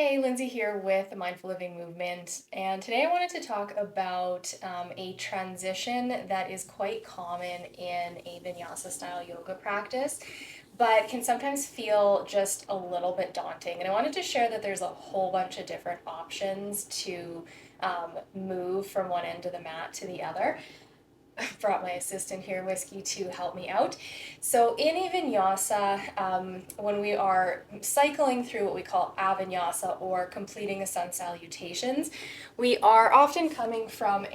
Hey, Lindsay here with the Mindful Living Movement, and today I wanted to talk about a transition that is quite common in a Vinyasa style yoga practice, but can sometimes feel just a little bit daunting. And I wanted to share that there's a whole bunch of different options to move from one end of the mat to the other. Brought my assistant here, Whiskey, to help me out. So in a vinyasa, when we are cycling through what we call a vinyasa or completing the sun salutations, we are often coming from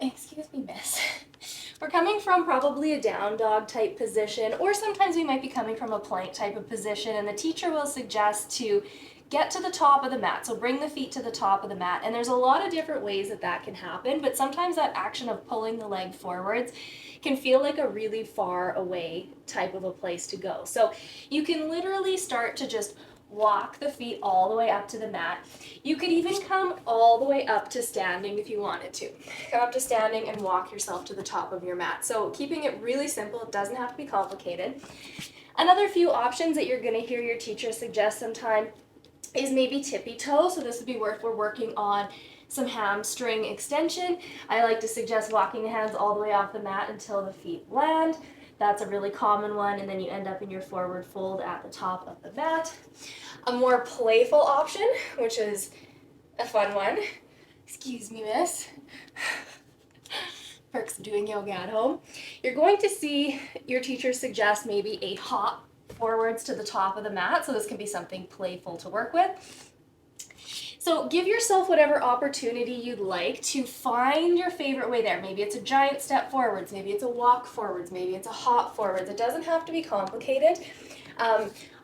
excuse me, miss. We're coming from probably a down dog type position, or sometimes we might be coming from a plank type of position, and the teacher will suggest to get to the top of the mat. So bring the feet to the top of the mat, and there's a lot of different ways that can happen, but sometimes that action of pulling the leg forwards can feel like a really far away type of a place to go. So you can literally start to just walk the feet all the way up to the mat. You could even come all the way up to standing if you wanted to. Come up to standing and walk yourself to the top of your mat. So keeping it really simple, it doesn't have to be complicated. Another few options that you're going to hear your teacher suggest sometime is maybe tippy toe. So this would be where we're working on some hamstring extension. I like to suggest walking the hands all the way off the mat until the feet land. That's a really common one, and then you end up in your forward fold at the top of the mat. A more playful option, which is a fun one. Excuse me, miss. Perks of doing yoga at home. You're going to see your teacher suggest maybe a hop forwards to the top of the mat, so this can be something playful to work with. So give yourself whatever opportunity you'd like to find your favorite way there. Maybe it's a giant step forwards, maybe it's a walk forwards, maybe it's a hop forwards. It doesn't have to be complicated.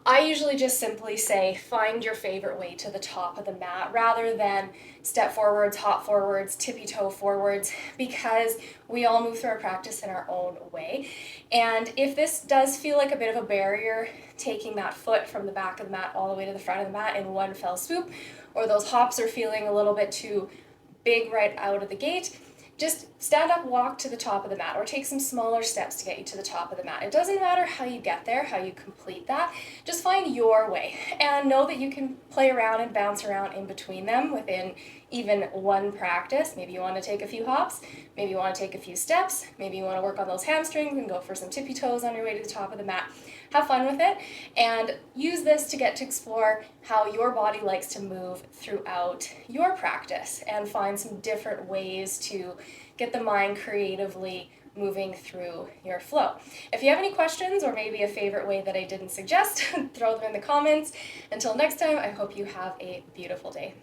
I usually just simply say find your favorite way to the top of the mat rather than step forwards, hop forwards, tippy toe forwards, because we all move through our practice in our own way. And if this does feel like a bit of a barrier, taking that foot from the back of the mat all the way to the front of the mat in one fell swoop, or those hops are feeling a little bit too big right out of the gate, just stand up, walk to the top of the mat, or take some smaller steps to get you to the top of the mat. It doesn't matter how you get there, how you complete that. Just find your way and know that you can play around and bounce around in between them within even one practice. Maybe you want to take a few hops, maybe you want to take a few steps, maybe you want to work on those hamstrings and go for some tippy toes on your way to the top of the mat. Have fun with it and use this to get to explore how your body likes to move throughout your practice and find some different ways to get the mind creatively moving through your flow. If you have any questions or maybe a favorite way that I didn't suggest, throw them in the comments. Until next time, I hope you have a beautiful day.